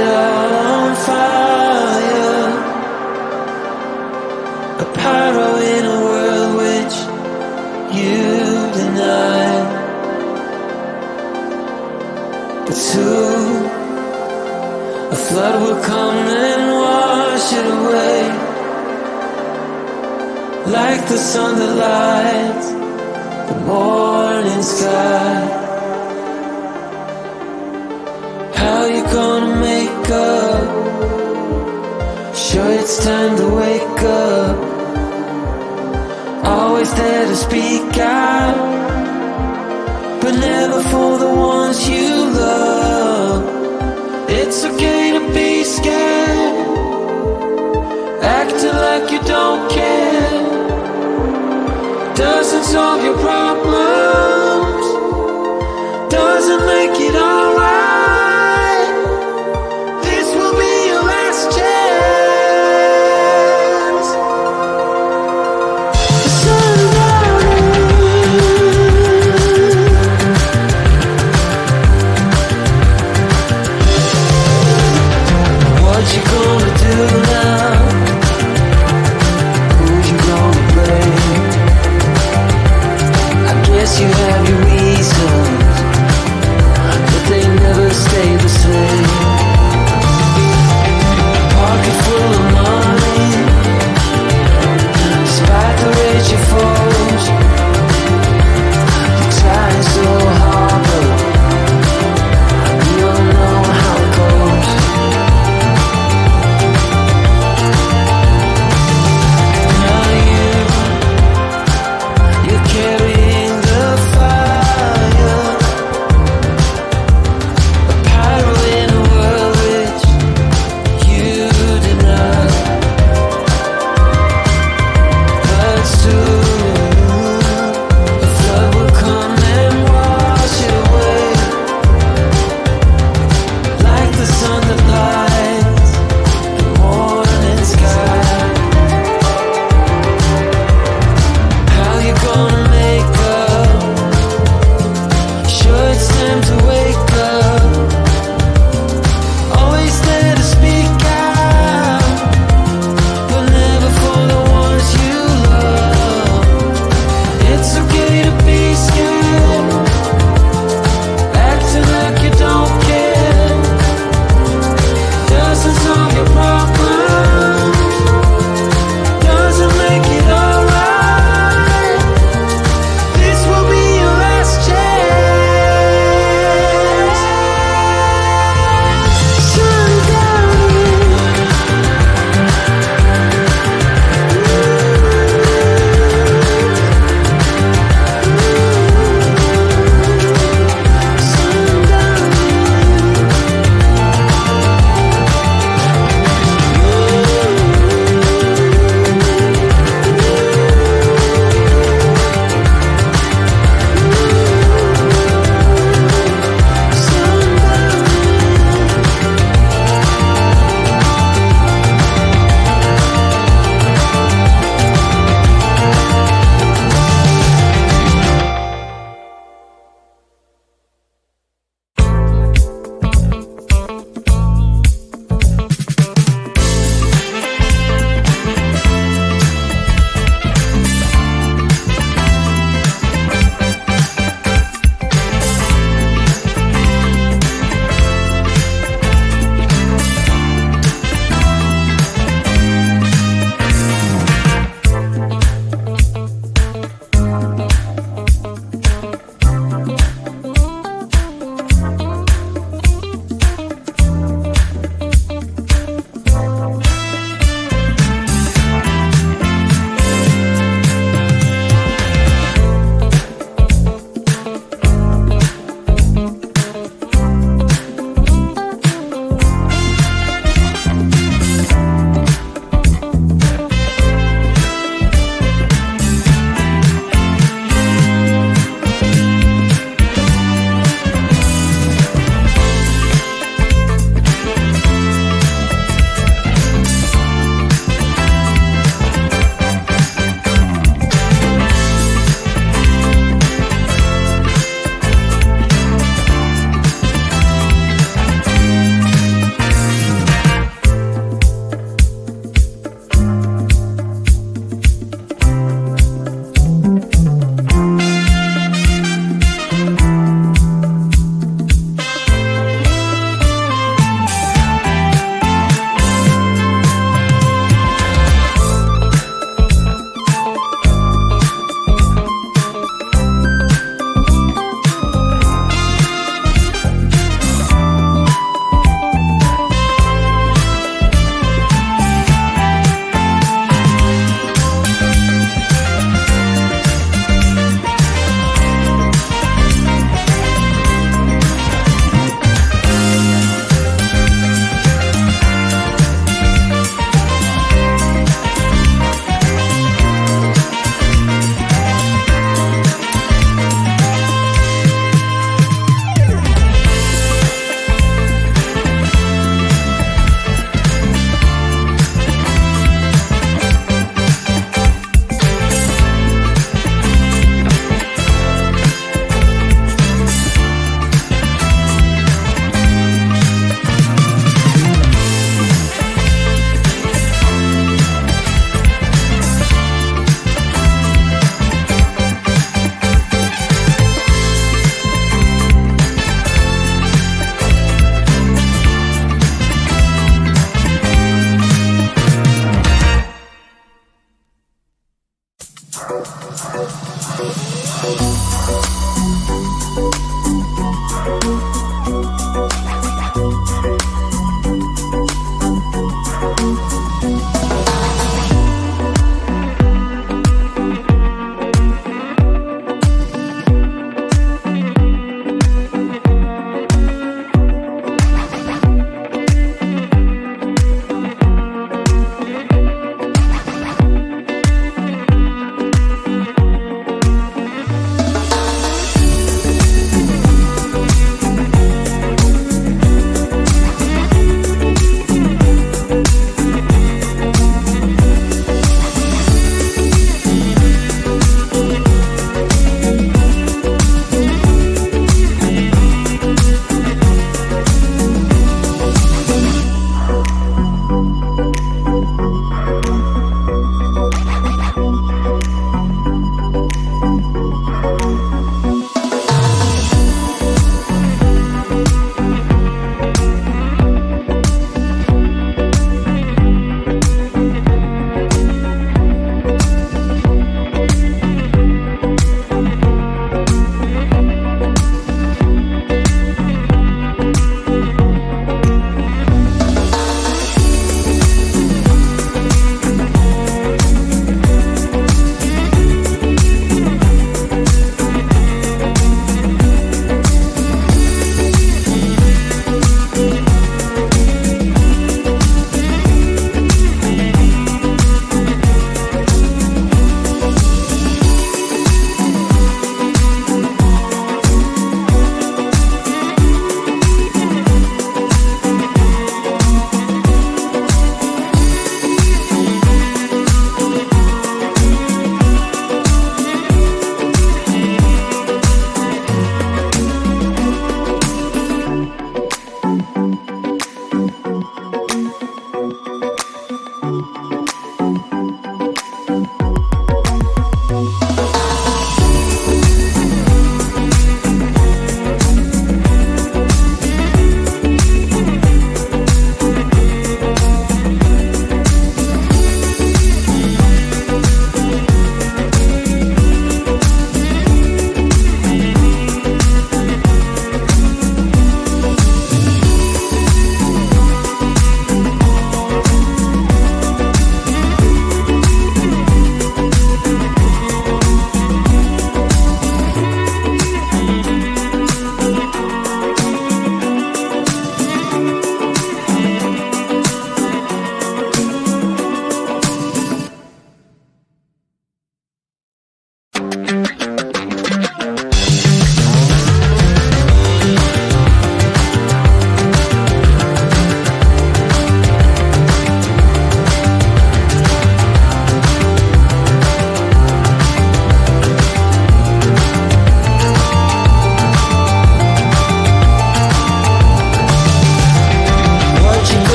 it all on fire. A pyro in a world which you deny. But soon a flood will come and wash it away, like the sun that lights the morning sky. How you gonna make up? Sure, it's time to wake up. Always there to speak out, but never for the ones you love. It's okay to be scared, acting like you don't care. Doesn't solve your problems, doesn't make it alright. This will be your last chance. The sun's out. What you gonna do now? Who you gonna blame? I guess you have your reasons, but they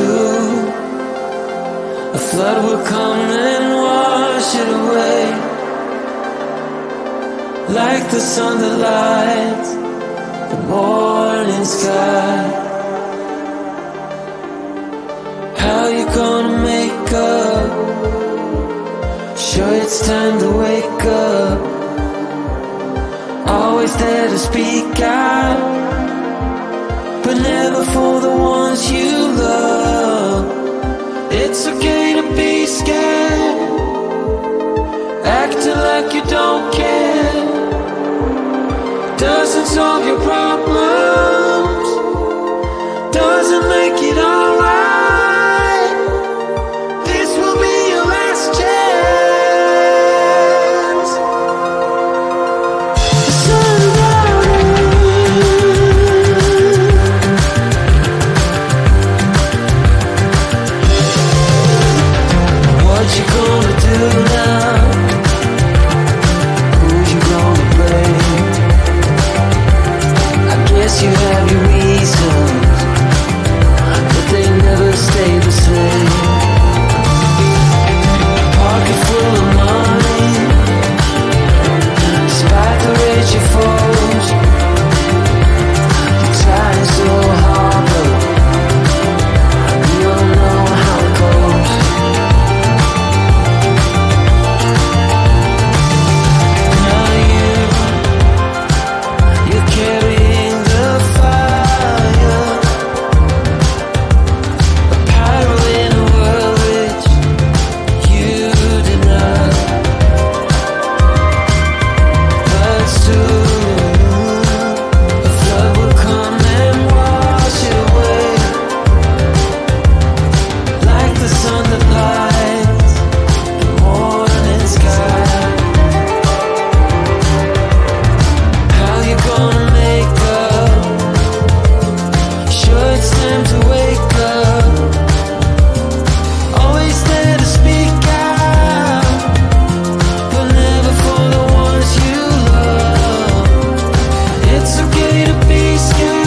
too. A flood will come and wash it away, like the sun that lights the morning sky. How you gonna make up? Sure, it's time to wake up. Always there to speak out, but never for the ones you love. It's okay to be scared, acting like you don't care. Doesn't solve your problems, doesn't make it alright. This will be your last chance. The sun's out. What you gonna do now? Who you gonna blame? I guess you have your reasons, but they never stay the same. Pocket full of money, despite the rage you force. You're trying so hard, but you don't know how it goes. Now you're carrying the fire, a pyro in a world which you deny. But soon a flood will come and wash it away, like the sun that lights the morning sky. How you gonna make up? Sure, it's time to wake up. Always there to speak out, but never for the ones you love. It's okay to be scared.